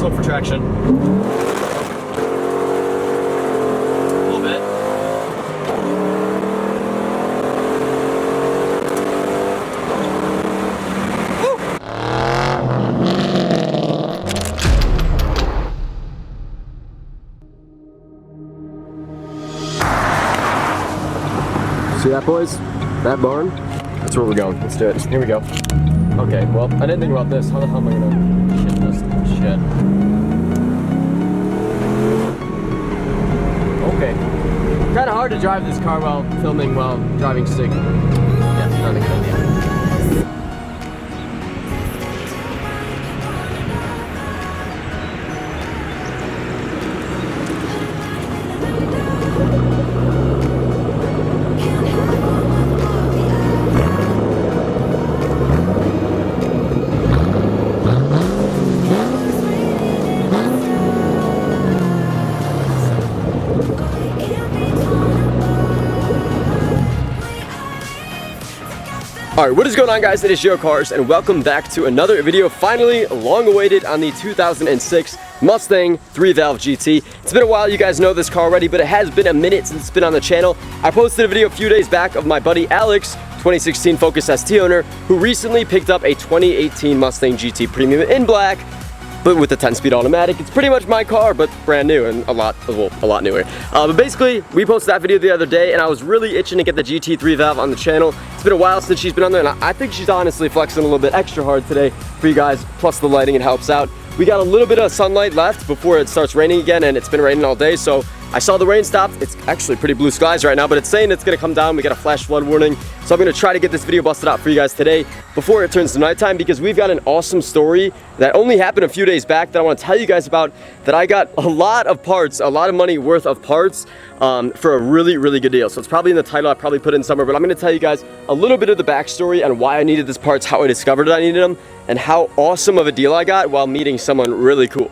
Let's hope for traction. A little bit. Woo! See that, boys? That barn? That's where we're going. Let's do it. Here we go. Okay, well, I didn't think about this. How the hell am I gonna shit this shit? Okay. Kind of hard to drive this car while filming while driving stick. Yeah, it's not a good idea. Alright, what is going on, guys? It is Yo Cars, and welcome back to another video, finally long awaited, on the 2006 Mustang 3-valve GT. It's been a while, you guys know this car already, but it has been a minute since it's been on the channel. I posted a video a few days back of my buddy Alex, 2016 Focus ST owner, who recently picked up a 2018 Mustang GT Premium in black, but with the 10-speed automatic. It's pretty much my car, but brand new and a lot newer. But basically, we posted that video the other day, and I was really itching to get the GT 3-valve on the channel. It's been a while since she's been on there, and I think she's honestly flexing a little bit extra hard today for you guys, plus the lighting, it helps out. We got a little bit of sunlight left before it starts raining again, and it's been raining all day, so I saw the rain stopped. It's actually pretty blue skies right now, but it's saying it's gonna come down. We got a flash flood warning. So I'm gonna try to get this video busted out for you guys today before it turns to nighttime, because we've got an awesome story that only happened a few days back that I wanna tell you guys about, that I got a lot of parts, a lot of money worth of parts for a really, really good deal. So it's probably in the title, I probably put it in somewhere, but I'm gonna tell you guys a little bit of the backstory on why I needed these parts, how I discovered I needed them, and how awesome of a deal I got while meeting someone really cool.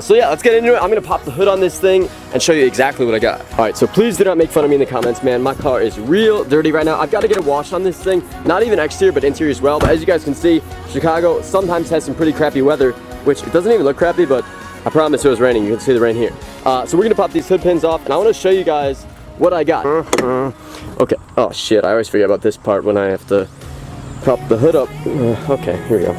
So yeah, let's get into it. I'm gonna pop the hood on this thing and show you exactly what I got. All right, so please do not make fun of me in the comments, man. My car is real dirty right now. I've got to get a wash on this thing, not even exterior, but interior as well. But as you guys can see, Chicago sometimes has some pretty crappy weather, which it doesn't even look crappy, but I promise it was raining. You can see the rain here. So we're gonna pop these hood pins off, and I wanna show you guys what I got. Okay, oh shit, I always forget about this part when I have to prop the hood up. Okay, here we go.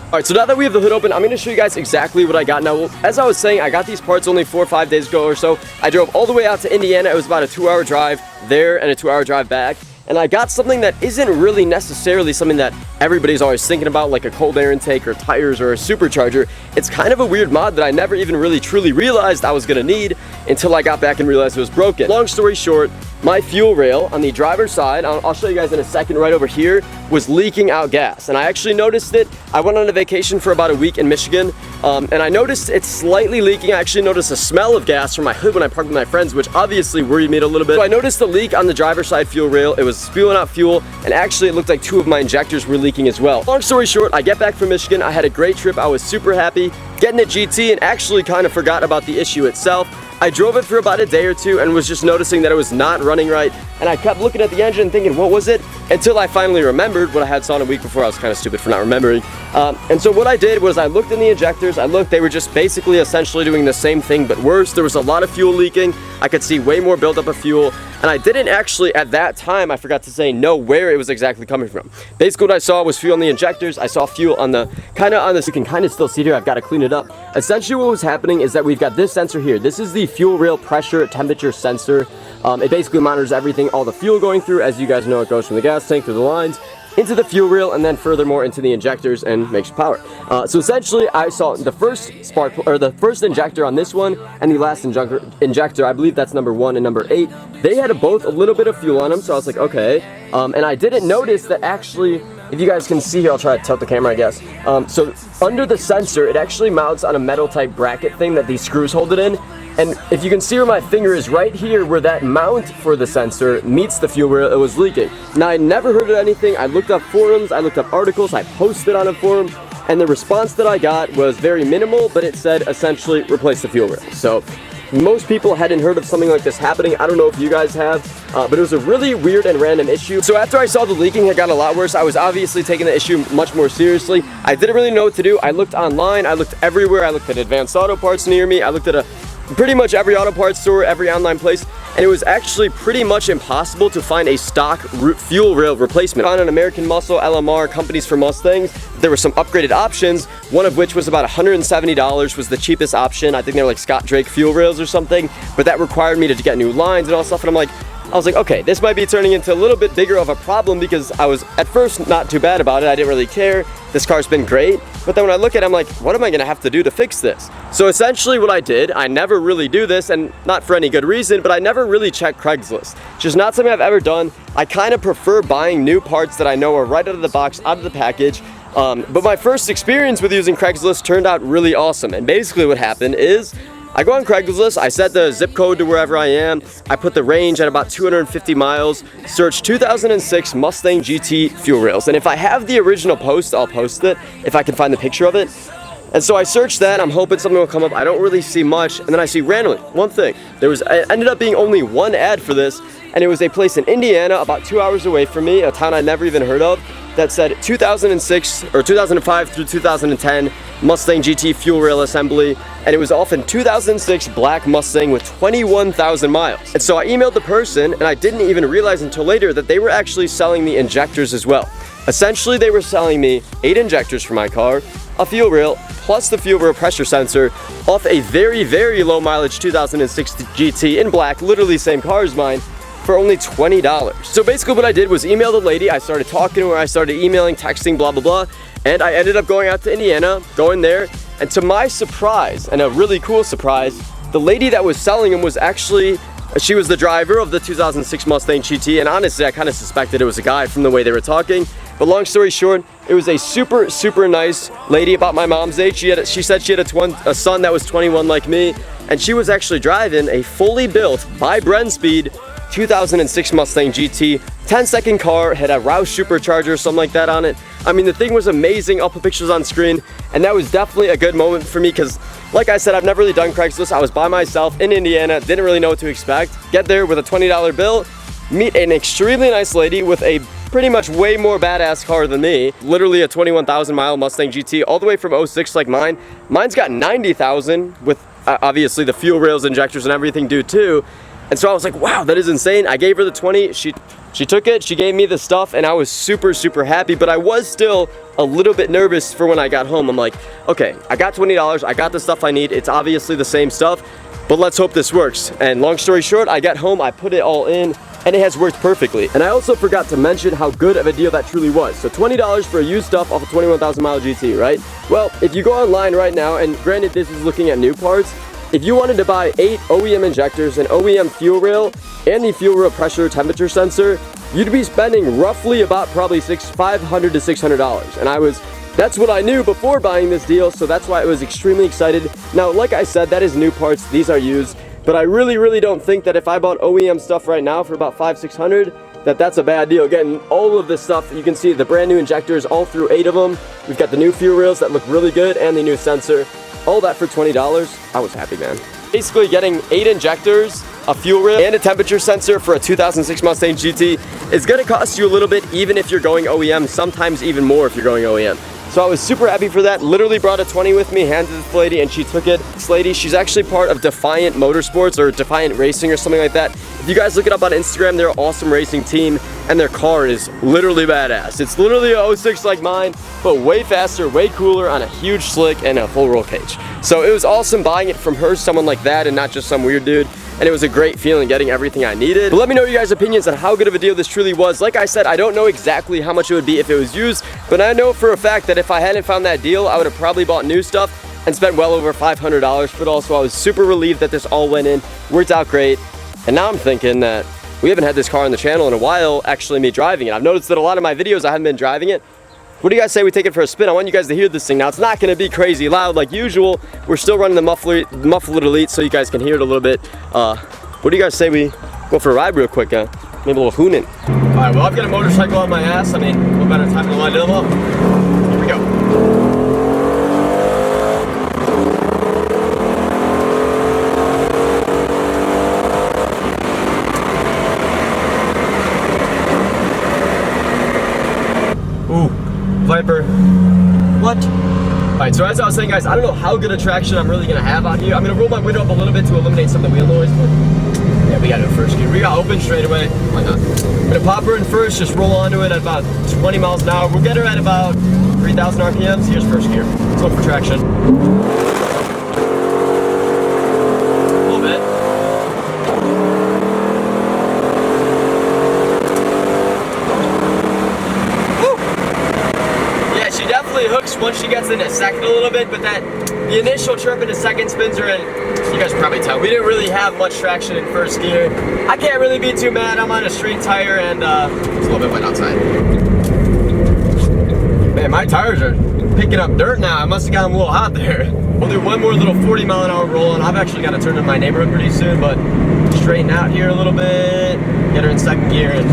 Alright, so now that we have the hood open, I'm going to show you guys exactly what I got. Now, as I was saying, I got these parts only 4 or 5 days ago or so. I drove all the way out to Indiana. It was about a 2-hour drive there and a 2-hour drive back. And I got something that isn't really necessarily something that everybody's always thinking about, like a cold air intake or tires or a supercharger. It's kind of a weird mod that I never even really truly realized I was going to need until I got back and realized it was broken. Long story short, my fuel rail on the driver's side, I'll show you guys in a second, right over here, was leaking out gas. And I actually noticed it. I went on a vacation for about a week in Michigan, and I noticed it's slightly leaking. I actually noticed a smell of gas from my hood when I parked with my friends, which obviously worried me a little bit. So I noticed the leak on the driver's side fuel rail. It was spewing out fuel, and actually it looked like 2 of my injectors were leaking as well. Long story short, I get back from Michigan. I had a great trip. I was super happy getting it GT, and actually kind of forgot about the issue itself. I drove it for about a day or two and was just noticing that it was not running right, and I kept looking at the engine thinking, what was it? Until I finally remembered what I had saw a week before. I was kind of stupid for not remembering. And so what I did was I looked in the injectors. They were just basically essentially doing the same thing but worse. There was a lot of fuel leaking. I could see way more buildup of fuel, and I didn't actually, at that time, I forgot to say, know where it was exactly coming from. Basically what I saw was fuel on the injectors. I saw fuel on the, you can kind of still see it here. I've got to clean it up. Essentially what was happening is that we've got this sensor here. This is the fuel rail pressure temperature sensor. It basically monitors everything, all the fuel going through. As you guys know, it goes from the gas tank through the lines into the fuel rail, and then furthermore into the injectors and makes power. So essentially I saw the first the first injector on this one and the last injector, I believe that's number 1 and number 8. They had both a little bit of fuel on them, so I was like, okay. And I didn't notice that actually, if you guys can see here, I'll try to tilt the camera, I guess. So under the sensor, it actually mounts on a metal type bracket thing that these screws hold it in. And if you can see where my finger is, right here where that mount for the sensor meets the fuel rail, it was leaking. Now, I never heard of anything. I looked up forums, I looked up articles, I posted on a forum, and the response that I got was very minimal, but it said essentially replace the fuel rail. So Most people hadn't heard of something like this happening. I don't know if you guys have, but it was a really weird and random issue. So after I saw the leaking had gotten a lot worse, I was obviously taking the issue much more seriously. I didn't really know what to do. I looked online, I looked everywhere. I looked at Advanced Auto Parts near me. I looked at pretty much every auto parts store, every online place, and it was actually pretty much impossible to find a stock fuel rail replacement. On an American Muscle, LMR, companies for Mustangs, there were some upgraded options, one of which was about $170 was the cheapest option. I think they're like Scott Drake fuel rails or something, but that required me to get new lines and all stuff, and I was like, okay, this might be turning into a little bit bigger of a problem, because I was at first not too bad about it. I didn't really care. This car's been great. But then when I look at it, I'm like, what am I gonna have to do to fix this? So essentially what I did, I never really do this, and not for any good reason, but I never really check Craigslist. Just not something I've ever done. I kind of prefer buying new parts that I know are right out of the box, out of the package. But my first experience with using Craigslist turned out really awesome. And basically what happened is, I go on Craigslist, I set the zip code to wherever I am, I put the range at about 250 miles, search 2006 Mustang GT fuel rails, and if I have the original post, I'll post it, if I can find the picture of it. And so I searched that, I'm hoping something will come up. I don't really see much, and then I see randomly one thing. It ended up being only one ad for this, and it was a place in Indiana about 2 hours away from me, a town I'd never even heard of, that said 2006 or 2005 through 2010 Mustang GT fuel rail assembly, and it was off in 2006 black Mustang with 21,000 miles. And so I emailed the person, and I didn't even realize until later that they were actually selling me injectors as well. Essentially, they were selling me 8 injectors for my car, a fuel rail, plus the fuel rail pressure sensor off a very, very low mileage 2006 GT in black, literally same car as mine, for only $20. So basically what I did was email the lady, I started talking to her, I started emailing, texting, blah, blah, blah, and I ended up going out to Indiana, going there, and to my surprise, and a really cool surprise, the lady that was selling them was actually, she was the driver of the 2006 Mustang GT, and honestly, I kind of suspected it was a guy from the way they were talking, but long story short, it was a super, super nice lady about my mom's age. She said she had a son that was 21 like me, and she was actually driving a fully built, by Bren Speed, 2006 Mustang GT, 10-second car, had a Roush supercharger, something like that on it. I mean, the thing was amazing. I'll put pictures on screen, and that was definitely a good moment for me because, like I said, I've never really done Craigslist. I was by myself in Indiana, didn't really know what to expect. Get there with a $20 bill, meet an extremely nice lady with a pretty much way more badass car than me. Literally a 21,000 mile Mustang GT, all the way from 06 like mine. Mine's got 90,000 with obviously the fuel rails, injectors, and everything do too. And so I was like, wow, that is insane. I gave her the 20, she took it, she gave me the stuff, and I was super, super happy, but I was still a little bit nervous for when I got home. I'm like, okay, I got $20, I got the stuff I need, it's obviously the same stuff, but let's hope this works. And long story short, I got home, I put it all in, and it has worked perfectly. And I also forgot to mention how good of a deal that truly was. So $20 for used stuff off a 21,000 mile GT, right? Well, if you go online right now, and granted this is looking at new parts, if you wanted to buy 8 OEM injectors, an OEM fuel rail, and the fuel rail pressure temperature sensor, you'd be spending roughly about probably $500 to $600. And that's what I knew before buying this deal, so that's why I was extremely excited. Now, like I said, that is new parts, these are used, but I really, really don't think that if I bought OEM stuff right now for about $500 to $600, that's a bad deal. Getting all of this stuff, you can see the brand new injectors, all through 8 of them. We've got the new fuel rails that look really good, and the new sensor. All that for $20, I was happy, man. Basically getting 8 injectors, a fuel rail, and a temperature sensor for a 2006 Mustang GT is gonna cost you a little bit even if you're going OEM, sometimes even more if you're going OEM. So I was super happy for that, literally brought a 20 with me, handed it to this lady, and she took it. This lady, she's actually part of Defiant Motorsports or Defiant Racing or something like that. If you guys look it up on Instagram, they're an awesome racing team, and their car is literally badass. It's literally a 06 like mine, but way faster, way cooler, on a huge slick and a full roll cage. So it was awesome buying it from her, someone like that, and not just some weird dude. And it was a great feeling getting everything I needed. But let me know your guys' opinions on how good of a deal this truly was. Like I said, I don't know exactly how much it would be if it was used, but I know for a fact that if I hadn't found that deal, I would have probably bought new stuff and spent well over $500 for it all. So I was super relieved that this all went in, worked out great. And now I'm thinking that we haven't had this car on the channel in a while, actually me driving it. I've noticed that a lot of my videos I haven't been driving it. What do you guys say we take it for a spin? I want you guys to hear this thing. Now, it's not gonna be crazy loud like usual. We're still running the muffler elite so you guys can hear it a little bit. What do you guys say we go for a ride real quick? Maybe a little hoonin'. All right, well, I've got a motorcycle on my ass. I mean, what better time to line it up? Here we go. Viper. What? Alright, so as I was saying, guys, I don't know how good a traction I'm really gonna have out here. I'm gonna roll my window up a little bit to eliminate some of the wheel noise, but yeah, we gotta do first gear. We got open straight away. Why not? I'm gonna pop her in first, just roll onto it at about 20 miles an hour. We'll get her at about 3,000 RPMs. Here's first gear. Let's go for traction. A little bit. She definitely hooks once she gets into second a little bit, but the initial trip into second spins her in. You guys can probably tell we didn't really have much traction in first gear. I can't really be too mad. I'm on a street tire and it's a little bit wet outside. Man, my tires are picking up dirt now. I must have gotten a little hot there. We'll do one more little 40 mile an hour roll, and I've actually got to turn in my neighborhood pretty soon, but straighten out here a little bit, get her in second gear, and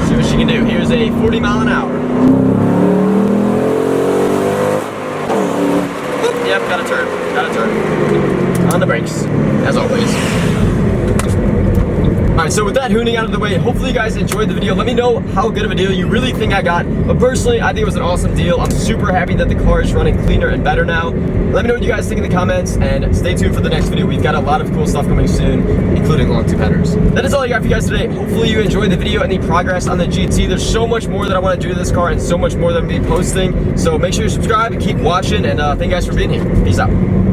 see what she can do. Here's a 40 mile an hour. Yep, gotta turn. On the brakes, as always. Alright, so with that hooning out of the way, hopefully you guys enjoyed the video. Let me know how good of a deal you really think I got. But personally, I think it was an awesome deal. I'm super happy that the car is running cleaner and better now. Let me know what you guys think in the comments, and stay tuned for the next video. We've got a lot of cool stuff coming soon, including long tube headers. That is all I got for you guys today. Hopefully you enjoyed the video and the progress on the GT. There's so much more that I want to do to this car and so much more that I'm going to be posting. So make sure you subscribe and keep watching, and thank you guys for being here. Peace out.